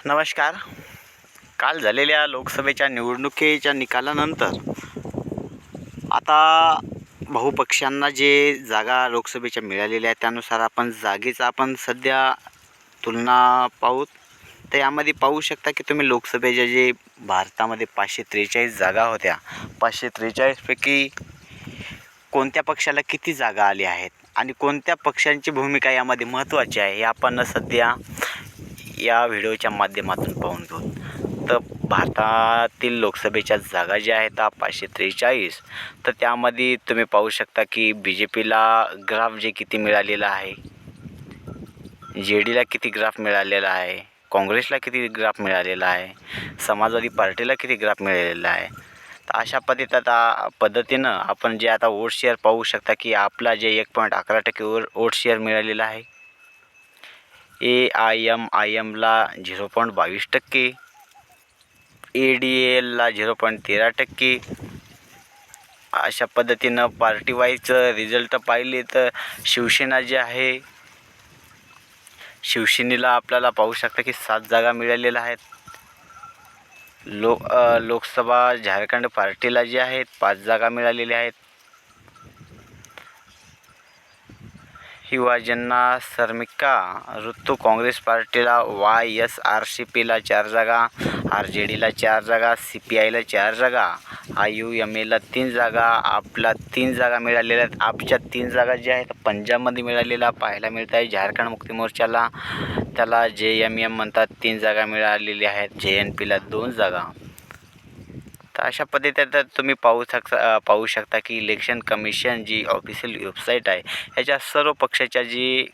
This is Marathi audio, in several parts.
नमस्कार. काल झालेल्या लोकसभेच्या निवडणुकीच्या निकालानंतर आता बहुपक्षांना जे जागा लोकसभेच्या मिळालेल्या आहेत त्यानुसार आपण जागेचा आपण सध्या तुलना पाहू. तर यामध्ये पाहू शकता की तुम्ही लोकसभेच्या जे भारतामध्ये 543 जागा होत्या, 543 पैकी कोणत्या पक्षाला किती जागा आल्या आहेत आणि कोणत्या पक्षांची भूमिका यामध्ये महत्त्वाची आहे हे आपण सध्या या व्हिडिओच्या माध्यमातून पाहून घेऊ. तर भारतातील लोकसभेच्या जागा ज्या आहेत 543, तर त्यामध्ये तुम्ही पाहू शकता की BJPला ग्राफ जे किती मिळालेला आहे, JDला किती ग्राफ मिळालेला आहे, काँग्रेसला किती ग्राफ मिळालेला आहे, समाजवादी पार्टीला किती ग्राफ मिळालेला आहे. तर अशा पद्धतीनं आपण जे आता वोट शेअर पाहू शकता की आपला जे 1.11% वोट शेअर मिळालेला आहे. AIMIMला 0.22%, ADLला 0.13%. अशा पद्धतीनं पार्टी वाईज रिझल्ट पाहिले तर शिवसेना जे आहे, शिवसेनेला आपल्याला पाहू शकता की 7 जागा मिळालेल्या आहेत. लोकसभा झारखंड पार्टीला जे आहेत 5 जागा मिळालेल्या आहेत. युवाजना श्रमिका ऋतू काँग्रेस पार्टीला YSRCPला 4 जागा, RJDला 4 जागा, CPIला 4 जागा, IUMAला 3 जागा, आपला 3 जागा मिळालेल्या आहेत. आपच्या 3 जागा ज्या आहेत पंजाबमध्ये मिळालेला पाहायला मिळत आहे. झारखंड मुक्ती मोर्चाला त्याला JMM म्हणतात, 3 जागा मिळालेल्या आहेत. JNPला 2 जागा. तर अशा पद्धतीने तुम्ही पाहू शकता की इलेक्शन कमिशन जी ऑफिशियल वेबसाईट आहे ह्याच्या सर्व पक्षाच्या जी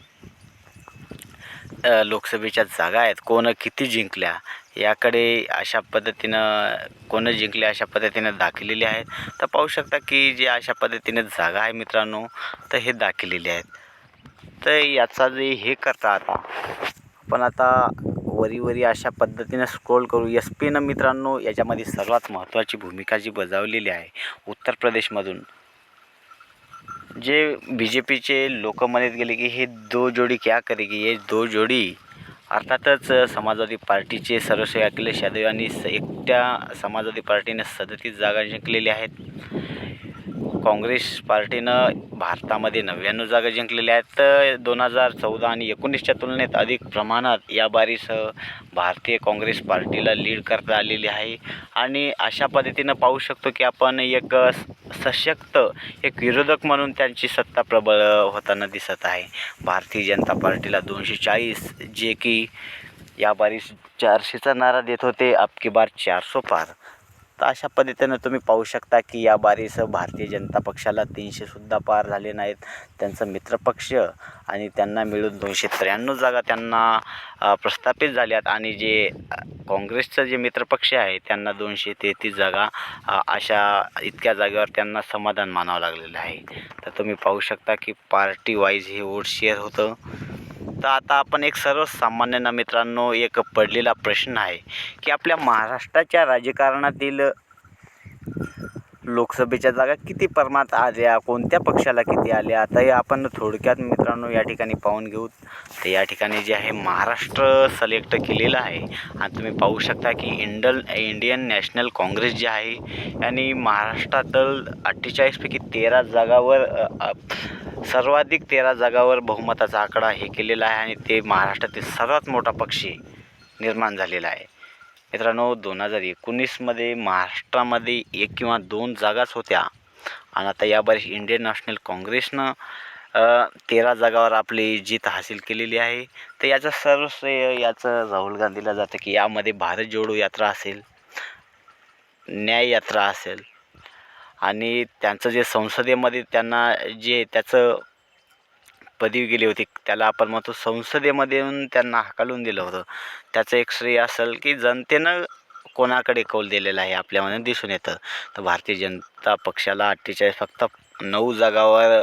लोकसभेच्या जागा आहेत, कोण किती जिंकल्या याकडे अशा पद्धतीनं कोण जिंकल्या अशा पद्धतीनं दाखवलेले आहेत. तर पाहू शकता की जे अशा पद्धतीने जागा आहे मित्रांनो, तर हे दाखवलेले आहेत. तर याचा जे हे करता आपण आता वरी अशा पद्धतीनं स्क्रोल करू. SP मित्रांनो याच्यामध्ये सर्वात महत्त्वाची भूमिका जी बजावलेली आहे उत्तर प्रदेशमधून, जे BJPचे लोक म्हणत गेले की हे 2 जोडी क्या करेगी. हे 2 जोडी अर्थातच समाजवादी पार्टीचे सर्वस्वी अखिलेश यादव यांनी एकट्या समाजवादी पार्टीने 37 जागा जिंकलेल्या आहेत. काँग्रेस पार्टीनं भारतामध्ये 99 जागा जिंकलेल्या आहेत. तर 2014 आणि 19च्या तुलनेत अधिक प्रमाणात या बारीसह भारतीय काँग्रेस पार्टीला लीड करता आलेली आहे. आणि अशा पद्धतीनं पाहू शकतो की आपण एक सशक्त एक विरोधक म्हणून त्यांची सत्ता प्रबळ होताना दिसत आहे. भारतीय जनता पार्टीला 240, जे की या बारीस 400चा नारा देत होते, अब की बार 400 पार. तर अशा पद्धतीनं तुम्ही पाहू शकता की या बारीस भारतीय जनता पक्षाला 300सुद्धा पार झाले नाहीत. त्यांचा मित्रपक्ष आणि त्यांना मिळून 293 जागा त्यांना प्रस्थापित झाल्यात आणि जे काँग्रेसचं जे मित्रपक्ष आहे त्यांना 233 जागा अशा इतक्या जागेवर त्यांना समाधान मानावं लागलेलं आहे. तर तुम्ही पाहू शकता की पार्टी वाईज हे वोट शेअर होतं. तर आता आपण एक सर्वसामान्य मित्रांनो एक पडलेला प्रश्न आहे की आपल्या महाराष्ट्राच्या राजकारणातील लोकसभेच्या जागा किती प्रमाणात आल्या, कोणत्या पक्षाला किती आल्या, आता हे आपण थोडक्यात मित्रांनो या ठिकाणी पाहून घेऊ. तर या ठिकाणी जे आहे महाराष्ट्र सिलेक्ट केलेलं आहे आणि तुम्ही पाहू शकता की इंडियन नॅशनल काँग्रेस जे आहे यांनी महाराष्ट्रातील 48 पैकी 13 जागावर सर्वाधिक 13 जागावर बहुमताचा आकडा हे केलेला आहे आणि ते महाराष्ट्रातील सर्वात मोठा पक्ष निर्माण झालेला आहे. मित्रांनो 2019मध्ये महाराष्ट्रामध्ये 1 किंवा 2 जागाच होत्या आणि आता याबारीस इंडियन नॅशनल काँग्रेसनं 13 जागावर आपली जीत हासिल केलेली आहे. तर याचं सर्व श्रेय याचं राहुल गांधीला जातं की यामध्ये भारत जोडो यात्रा असेल, न्याय यात्रा असेल आणि त्यांचं जे संसदेमध्ये त्यांना जे त्याचं पदवी गेली होती त्याला आपण म्हणतो संसदेमधून त्यांना हाकलून दिलं होतं, त्याचं एक श्रेय असेल की जनतेनं कोणाकडे कौल दिलेला आहे आपल्यामध्ये दिसून येतं. तर भारतीय जनता पक्षाला 48 फक्त 9 जागावर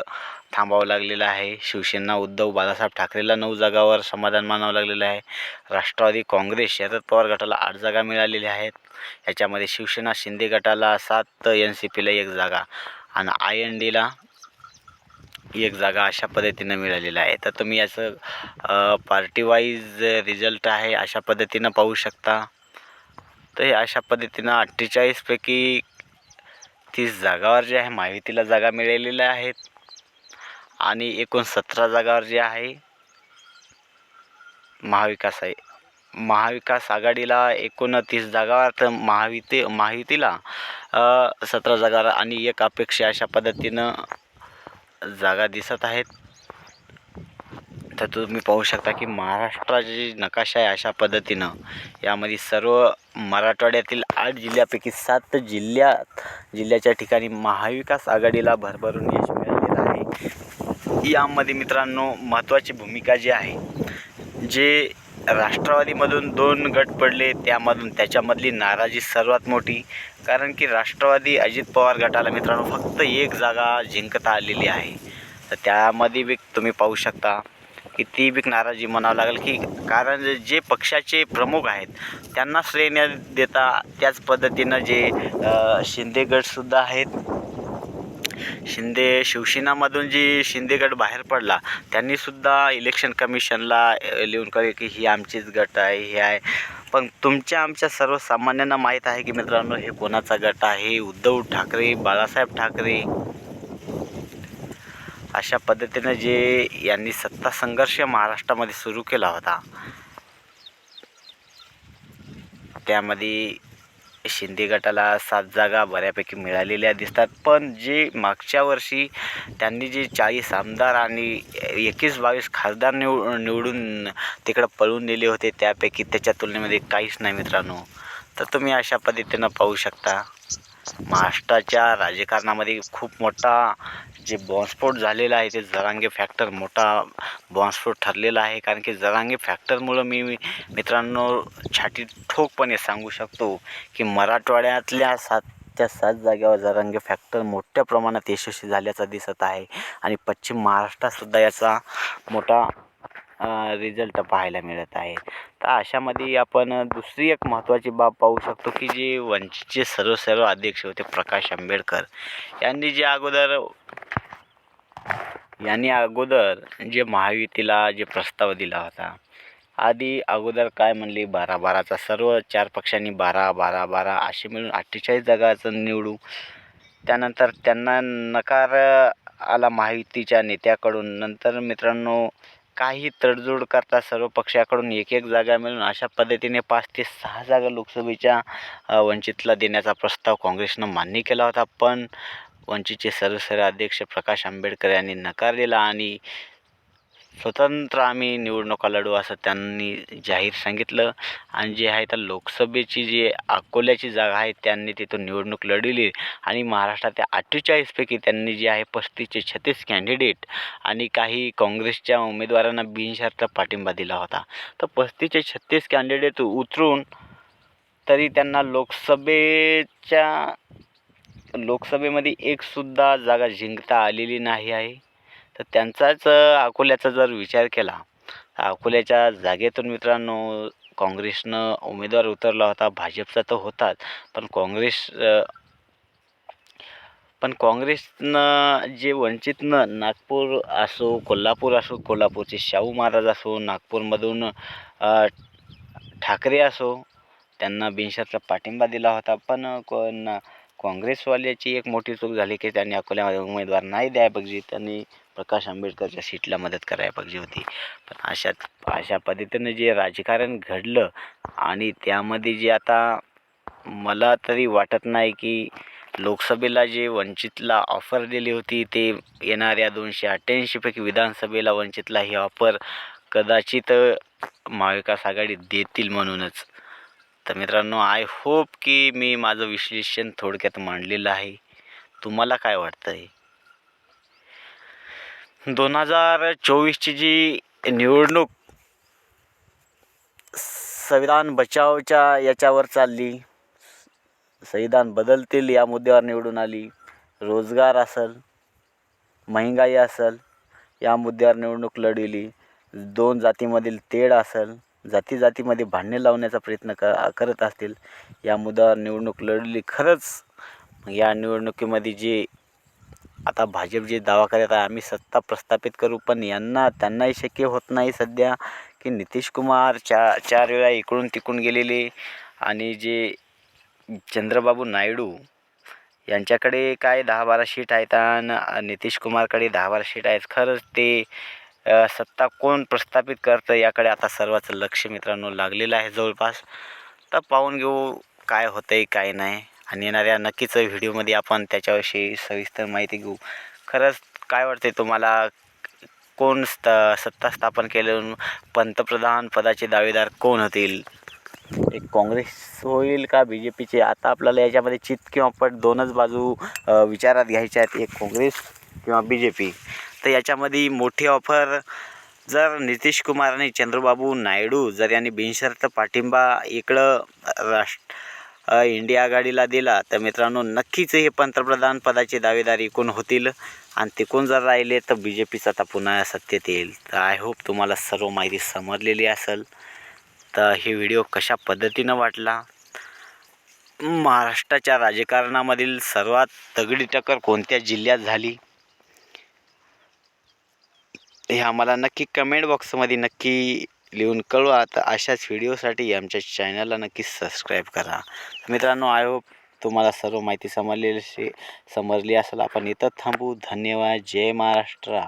थांबावं लागलेलं आहे. शिवसेना उद्धव बाळासाहेब ठाकरेला 9 जागावर समाधान मानावं लागलेलं आहे. राष्ट्रवादी काँग्रेस शरद पवार गटाला 8 जागा मिळालेल्या आहेत. याच्यामध्ये शिवसेना शिंदे गटाला 7, NCPला 1 जागा आणि INDला एक जागा अशा पद्धतीनं मिळालेलं आहे. तर तुम्ही याचं पार्टी वाईज रिझल्ट आहे अशा पद्धतीनं पाहू शकता. तर हे अशा पद्धतीनं 48 पैकी 30 जागावर जे आहे महायुतीला जागा मिळालेल्या आहेत आणि एकूण 17 जागावर जे आहे महाविकास आघाडीला एकूण 30 जागावर, तर महायुतीला 17 जागावर आणि एक अपेक्षा अशा पद्धतीनं जागा दिसत आहेत. तर तुम्ही पाहू शकता की महाराष्ट्राचा जे नकाशा आहे अशा पद्धतीनं यामध्ये सर्व मराठवाड्यातील 8 जिल्ह्यापैकी 7 जिल्ह्याच्या ठिकाणी महाविकास आघाडीला भरभरून यश मिळालेलं आहे. यामध्ये मित्रांनो महत्त्वाची भूमिका जी आहे, जे राष्ट्रवादीमधून 2 गट पडले त्याच्यामधली नाराजी सर्वात मोठी, कारण की राष्ट्रवादी अजित पवार गटाला मित्रांनो फक्त एक जागा जिंकता आलेली आहे. तर त्यामध्ये बी तुम्ही पाहू शकता की ती बी नाराजी म्हणावं लागेल, की कारण जे पक्षाचे प्रमुख आहेत त्यांना श्रेय न देता त्याच पद्धतीनं जे शिंदे गटसुद्धा आहेत, शिवसेनामधून जी शिंदे गट बाहेर पडला त्यांनीसुद्धा इलेक्शन कमिशनला लिहून कळले की ही आमचीच गट आहे, हे आहे. पण आमच्या सर्वसामान्यांना माहीत आहे की मित्रांनो हे कोणाचा गट आहे. उद्धव ठाकरे, बाळासाहेब ठाकरे अशा पद्धतीनं जे यांनी सत्ता संघर्ष महाराष्ट्रामध्ये सुरू केला होता, त्यामध्ये शिंदे गटाला 7 जागा बऱ्यापैकी मिळालेल्या दिसतात. पण जे मागच्या वर्षी त्यांनी जे 40 आमदार आणि 21-22 खासदार निवडून तिकडं पळून नेले होते, त्यापैकी त्याच्या तुलनेमध्ये काहीच नाही मित्रांनो. तर तुम्ही अशा पद्धतीनं पाहू शकता महाराष्ट्राच्या राजकारणामध्ये खूप मोठा जे बॉम्बस्फोट झालेला आहे ते जरांगे फॅक्टर मोठा बॉम्बस्फोट ठरलेला आहे. कारण की जरांगे फॅक्टरमुळं मी मित्रांनो छाती ठोकपणे सांगू शकतो की मराठवाड्यातल्या 7 जागेवर जरांगे फॅक्टर मोठ्या प्रमाणात यशस्वी झाल्याचं दिसत आहे आणि पश्चिम महाराष्ट्रातसुद्धा याचा मोठा रिझल्ट पाहायला मिळत आहे. तर अशामध्ये आपण दुसरी एक महत्त्वाची बाब पाहू शकतो की जे वंचितचे सर्व अध्यक्ष होते प्रकाश आंबेडकर यांनी अगोदर जे महायुतीला जे प्रस्ताव दिला होता, अगोदर काय म्हणले 12-12चा सर्व 4 पक्षांनी 12-12-12 असे मिळून 48 जागाचं निवडू. त्यानंतर त्यांना नकार आला महायुतीच्या नेत्याकडून. नंतर मित्रांनो काही तडजोड करता सर्व पक्षाकडून एक जागा मिळून अशा पद्धतीने 5 ते 6 जागा लोकसभेच्या वंचितला देण्याचा प्रस्ताव काँग्रेसनं मान्य केला होता. पण वंचितचे सर्व अध्यक्ष प्रकाश आंबेडकर यांनी नकार दिला आणि स्वतंत्र आम्ही निवडणुका लढू असं त्यांनी जाहीर सांगितलं. आणि जे आहे तर लोकसभेची जी अकोल्याची जागा आहे त्यांनी तिथून निवडणूक लढवली आणि महाराष्ट्राच्या 48 पैकी त्यांनी जे आहे 35 ते 36 कॅन्डिडेट आणि काही काँग्रेसच्या उमेदवारांना बिनशर्त पाठिंबा दिला होता. तर 35 ते 36 कॅन्डिडेट उतरून तरी त्यांना लोकसभेमध्ये एकसुद्धा जागा जिंकता आलेली नाही आहे. तर त्यांचाच अकोल्याचा जर विचार केला तर अकोल्याच्या जागेतून मित्रांनो काँग्रेसनं उमेदवार उतरला होता. भाजपचा तर होताच, पण काँग्रेसनं जे वंचितनं नागपूर असो, कोल्हापूरचे शाहू महाराज असो, नागपूरमधून ठाकरे असो, त्यांना बिनशर्त पाठिंबा दिला होता. पण काँग्रेसवाल्याची एक मोठी चूक झाली की त्यांनी अकोल्यामध्ये उमेदवार नाही द्यायला पाहिजे, त्यांनी प्रकाश आंबेडकरच्या सीटला मदत करायला पाहिजे होती. पण अशा पद्धतीनं जे राजकारण घडलं आणि त्यामध्ये जे आता मला तरी वाटत नाही की लोकसभेला जे वंचितला ऑफर दिली होती ते येणाऱ्या 288 पैकी विधानसभेला वंचितला ही ऑफर कदाचित महाविकास आघाडी देतील म्हणूनच. तर मित्रांनो आय होप की मी माझं विश्लेषण थोडक्यात मांडलेलं आहे. तुम्हाला काय वाटतं आहे? 2024ची जी निवडणूक संविधान बचावच्या याच्यावर चालली, संविधान बदलतील या मुद्द्यावर निवडून आली, रोजगार असेल, महंगाई असेल या मुद्द्यावर निवडणूक लढवली, 2 जातीमधील तेढ असेल, जातीमध्ये भांडणे लावण्याचा प्रयत्न करत असतील या मुद्द्यावर निवडणूक लढवली. खरंच या निवडणुकीमध्ये जे आता भाजप जे दावा करत आहे आम्ही सत्ता प्रस्थापित करू, पण त्यांनाही शक्य होत नाही सध्या, की नितीश कुमार चार वेळा इकडून तिकडून गेलेले आणि जे चंद्रबाबू नायडू यांच्याकडे काय 10-12 सीट आहेत आणि नितीश कुमारकडे 10-12 सीट आहेत. खरंच ते सत्ता कोण प्रस्थापित करतं याकडे आता सर्वांचं लक्ष मित्रांनो लागलेलं आहे जवळपास. तर पाहून घेऊ काय होतंय काय नाही, आणि येणाऱ्या नक्कीच व्हिडिओमध्ये आपण त्याच्याविषयी सविस्तर माहिती घेऊ. खरंच काय वाटते तुम्हाला, कोण सत्ता स्थापन केलं, पंतप्रधान पदाचे दावेदार कोण होतील? एक काँग्रेस होईल का बी जे पीचे? आता आपल्याला याच्यामध्ये चित किंवा पट दोनच बाजू विचारात घ्यायच्या आहेत, एक काँग्रेस किंवा बी जे पी. तर याच्यामध्ये मोठी ऑफर जर नितीश कुमार आणि चंद्रबाबू नायडू जर यांनी बिनशर्त पाठिंबा इकडं इंडिया आघाडीला दिला, तर मित्रांनो नक्कीच हे पंतप्रधान पदाचे दावेदार एकूण होतील, आणि तिकून जर राहिले तर बी जे पीचा आता पुन्हा सत्तेत येईल. तर आय होप तुम्हाला सर्व माहिती समजलेली असेल. तर हे व्हिडिओ कशा पद्धतीनं वाटला, महाराष्ट्राच्या राजकारणामधील सर्वात तगडी टक्कर कोणत्या जिल्ह्यात झाली, हे आम्हाला नक्की कमेंट बॉक्समध्ये नक्की लिहून कळवा. तर अशाच व्हिडिओसाठी आमच्या चॅनलला नक्की सबस्क्राईब करा. मित्रांनो आय होप तुम्हाला सर्व माहिती समजली असेल. आपण इथं थांबू. धन्यवाद. जय महाराष्ट्र.